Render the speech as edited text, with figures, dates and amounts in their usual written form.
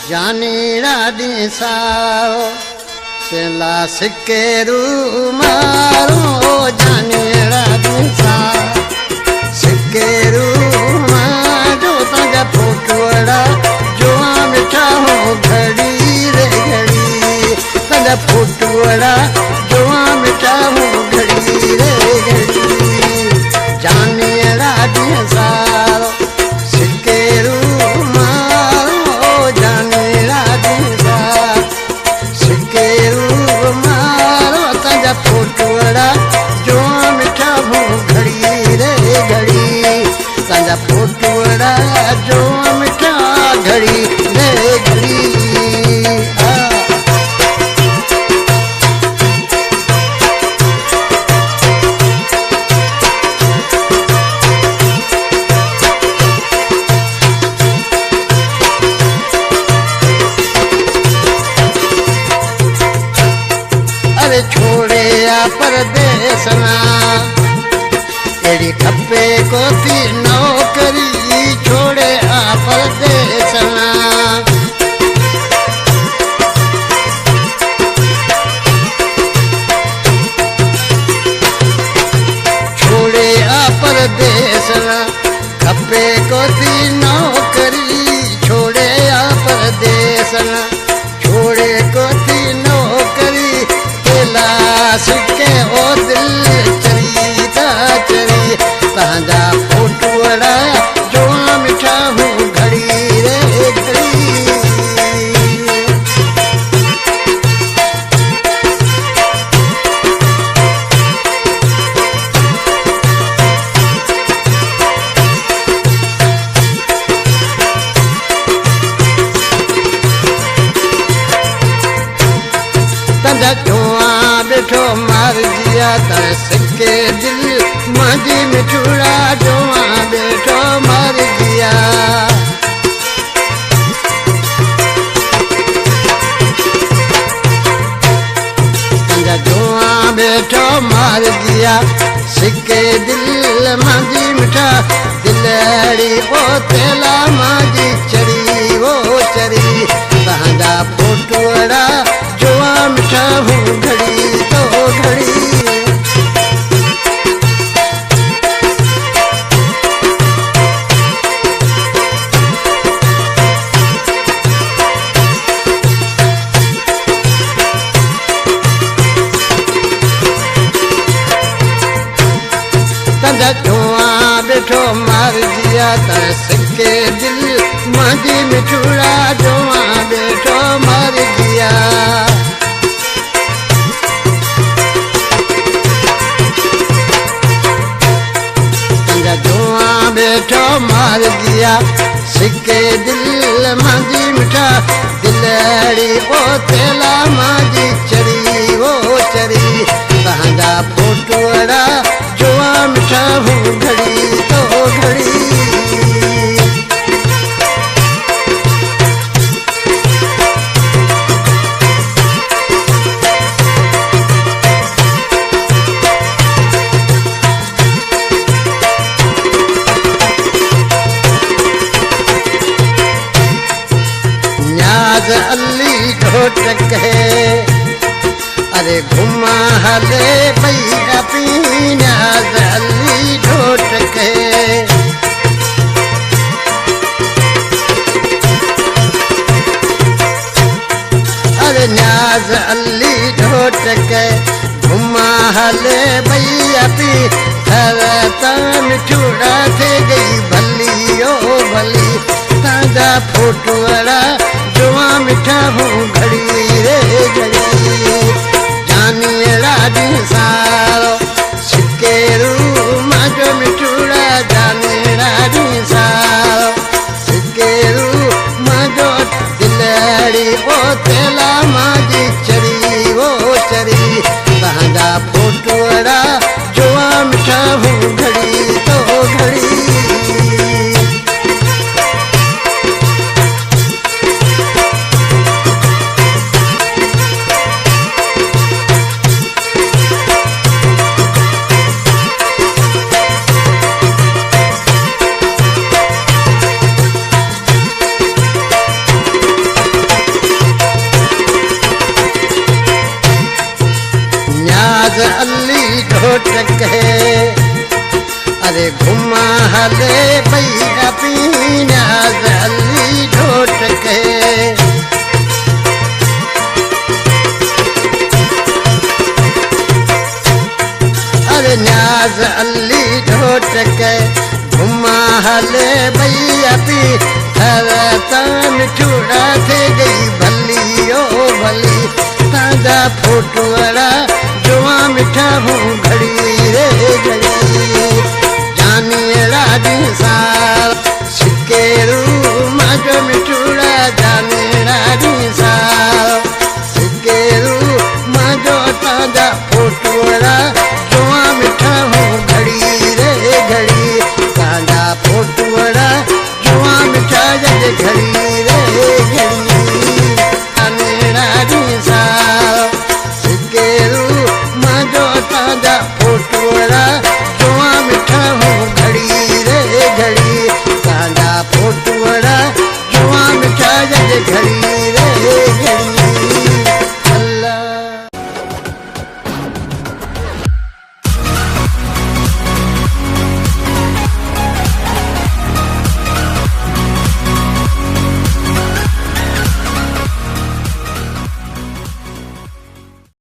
जानीड़ा दी साओ तेला सिकेरू मारो जानीड़ा दी साओ सिकेरू मारो ताजा फोटुड़ा जो मिठा हो घड़ी रे घड़ी ताजा फोटुड़ा जो मिठा हो घड़ी रे घड़ी जानीड़ा दी साओ सिकेरू फोटुड़ा जो मिठा हो घड़ी रे घड़ी ताजा फोटुड़ा जो मिठा घड़ी रे घड़ी अरे छोड़े परदेसना एड़ी खपे को थी नौकरी छोड़े आ परदेसना छोड़े आ परदेसना खपे को थी नौकरी छोड़े आ परदेसना छोड़े को थी नौकरी तेला सिके ओ दिल चरी ता चरी ताजा फोटुड़ा जो मिठा हो घड़ी रे घड़ी ताजा बैठो मार दिया तरस के दिल माजी मिठुड़ा जो बैठो मार दिया जो बैठो मार दिया सिक्के दिल माजी मिठा दिलड़ी ओ तेला माजी चरी वो चरी ताजा फोटुड़ा जो मिठा हो घड़ी तो घड़ी ताजा धुआ बैठो मार दिया तरस के दिल माजी मिठुड़ा धुआ बैठो मार दिया ताजा धुआ बैठो मार दिया सिक्के दिल माजी मिठा दिलड़ी ओ तेला माजी चरी वो चरी ताजा फोटुड़ा जो मिठा हो घड़ी तो घड़ी न्याज अली ढोटक है अरे घुमा हले भैया पीना जली ढोटक अरे न्याज अली ढोटक घुमा हले भैया पी मिठुड़ा थे गई भली ओ भली ताजा फोटुड़ा जो मिठा हो घड़ी रे घड़ी जानीड़ा दी सारो सिकेरू माजो मिठुड़ा जानीड़ा दी सारो सिकेरू माजो दिलड़ी ओ तेला माजी चरी वो चरी ताजा फोटुड़ा जो मिठा हो घड़ी तो घड़ी अरे घुमा हले भैया पीना जल्दी ढोट के अरे न्याज अली ढोट के घुमा हले भैया पी हर तान चूड़ा थे गई भली ओ भली ताजा फोटुअड़ा जुआ मिठा हूँ घड़ी रे घड़ी जानी राजी साल